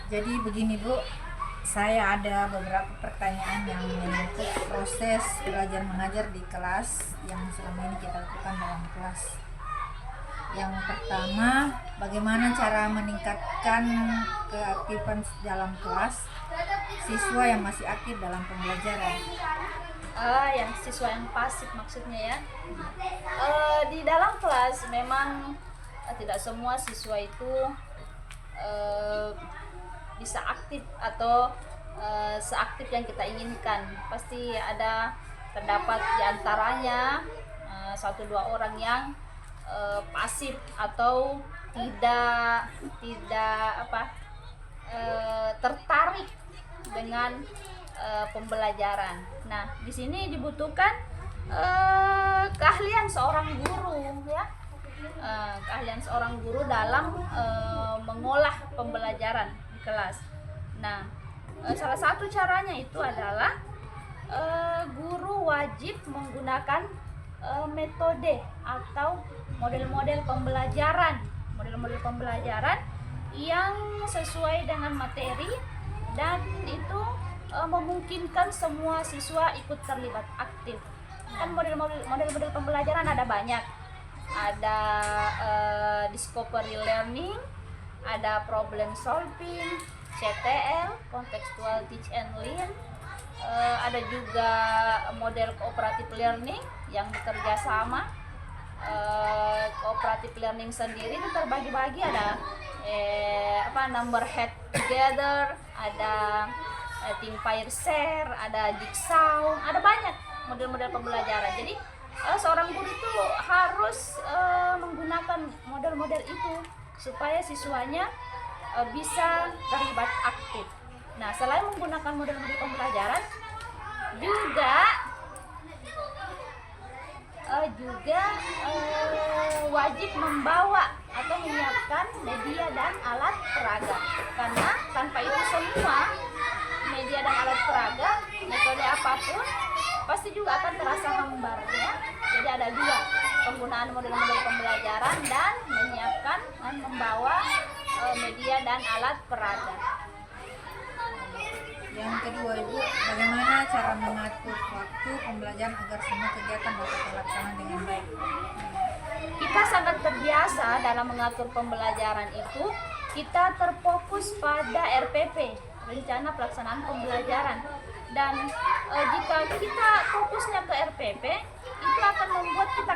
Jadi begini Bu, saya ada beberapa pertanyaan yang menyangkut proses belajar mengajar di kelas yang selama ini kita lakukan dalam kelas. Yang pertama, bagaimana cara meningkatkan keaktifan dalam kelas siswa yang masih aktif dalam pembelajaran? Yang siswa yang pasif maksudnya ya. Di dalam kelas memang tidak semua siswa itu bisa aktif atau seaktif yang kita inginkan. Pasti terdapat di antaranya satu dua orang yang pasif atau tidak tertarik dengan pembelajaran. Nah, di sini dibutuhkan keahlian seorang guru ya. Keahlian seorang guru dalam mengolah pembelajaran di kelas. Nah, salah satu caranya itu adalah guru wajib menggunakan metode atau model-model pembelajaran yang sesuai dengan materi dan itu memungkinkan semua siswa ikut terlibat aktif. Kan model pembelajaran ada banyak. Ada discovery learning, ada problem solving, CTL, contextual teach and learn. Ada juga model cooperative learning yang bekerja sama. Cooperative learning sendiri itu terbagi-bagi, ada number head together, ada think pair share, ada jigsaw, ada banyak model-model pembelajaran. Jadi seorang guru itu harus menggunakan model-model itu supaya siswanya bisa terlibat aktif. Nah, selain menggunakan model-model pembelajaran, juga wajib membawa atau menyiapkan media dan alat peraga, karena tanpa itu semua media dan alat peraga, metode apapun pasti juga akan terasa hambar ya. Jadi ada dua, penggunaan model-model pembelajaran dan menyiapkan dan membawa media dan alat peraga. Yang kedua Ibu, bagaimana cara mengatur waktu pembelajaran agar semua kegiatan dapat terlaksana dengan baik? Kita sangat terbiasa dalam mengatur pembelajaran itu, kita terfokus pada RPP, rencana pelaksanaan pembelajaran. Dan jika kita fokusnya ke RPP, itu akan membuat kita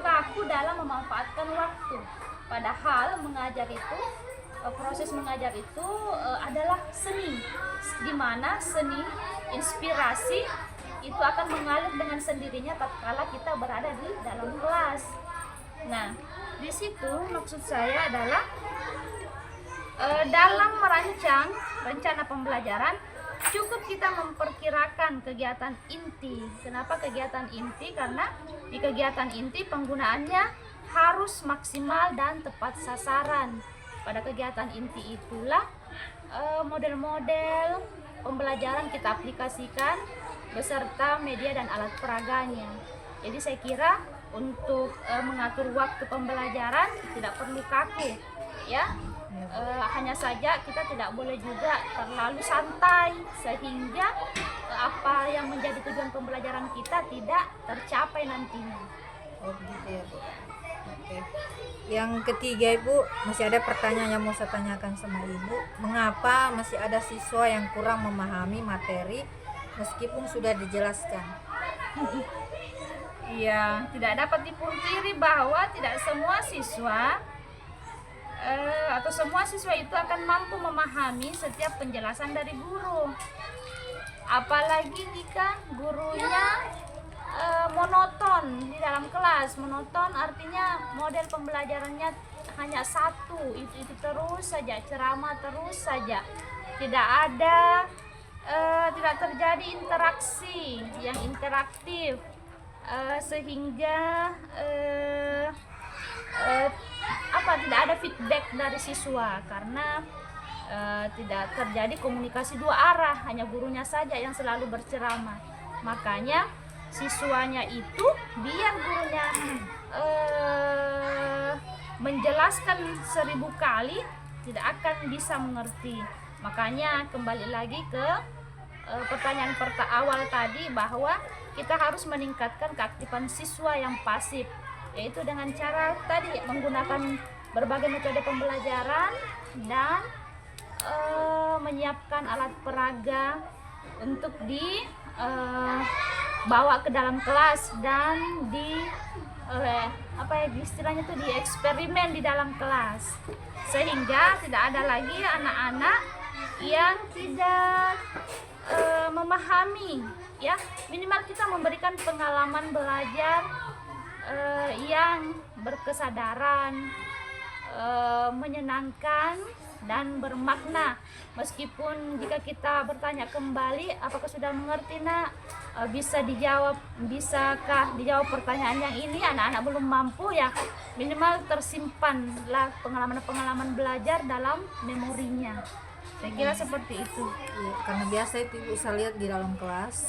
kaku dalam memanfaatkan waktu. Padahal proses mengajar itu adalah seni, di mana seni inspirasi itu akan mengalir dengan sendirinya tatkala kita berada di dalam kelas. Nah, di situ maksud saya adalah dalam merancang rencana pembelajaran cukup kita memperkirakan kegiatan inti. Kenapa kegiatan inti? Karena di kegiatan inti penggunaannya harus maksimal dan tepat sasaran. Pada kegiatan inti itulah model-model pembelajaran kita aplikasikan beserta media dan alat peraganya. Jadi saya kira untuk mengatur waktu pembelajaran tidak perlu kaku ya. Hanya saja kita tidak boleh juga terlalu santai sehingga apa yang menjadi tujuan pembelajaran kita tidak tercapai nantinya. Oh begitu ya Bu. Oke. Yang ketiga Ibu, masih ada pertanyaan yang mau saya tanyakan sama Ibu. Mengapa masih ada siswa yang kurang memahami materi meskipun sudah dijelaskan? Iya, tidak dapat dipungkiri bahwa tidak semua siswa atau semua siswa itu akan mampu memahami setiap penjelasan dari guru. Apalagi jika gurunya monoton di dalam kelas. Monoton artinya model pembelajarannya hanya satu, itu terus saja, ceramah terus saja. Tidak terjadi interaksi yang interaktif, sehingga tidak ada feedback dari siswa karena tidak terjadi komunikasi dua arah, hanya gurunya saja yang selalu berceramah. Makanya siswanya itu biar gurunya menjelaskan 1000 kali, tidak akan bisa mengerti. Makanya kembali lagi ke pertanyaan awal tadi, bahwa kita harus meningkatkan keaktifan siswa yang pasif, yaitu dengan cara tadi menggunakan berbagai metode pembelajaran dan menyiapkan alat peraga untuk dibawa ke dalam kelas dan istilahnya tuh dieksperimen di dalam kelas, sehingga tidak ada lagi anak-anak yang tidak memahami, ya. Minimal kita memberikan pengalaman belajar yang berkesadaran, menyenangkan dan bermakna. Meskipun jika kita bertanya kembali, apakah sudah mengerti nak, bisakah dijawab pertanyaan yang ini, anak-anak belum mampu, ya minimal tersimpanlah pengalaman-pengalaman belajar dalam memorinya. Saya kira seperti itu. Ya, karena biasa itu Ibu saya lihat di dalam kelas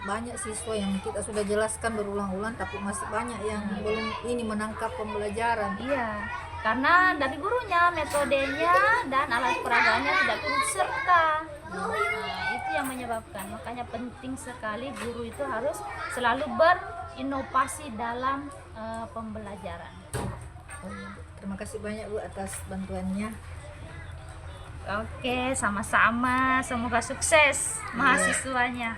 banyak siswa yang kita sudah jelaskan berulang-ulang, tapi masih banyak yang belum ini menangkap pembelajaran. Iya, karena dari gurunya, metodenya dan alat peraganya tidak turut serta. Nah, itu yang menyebabkan. Makanya penting sekali guru itu harus selalu berinovasi dalam pembelajaran. Terima kasih banyak Bu atas bantuannya. Oke, sama-sama. Semoga sukses mahasiswanya.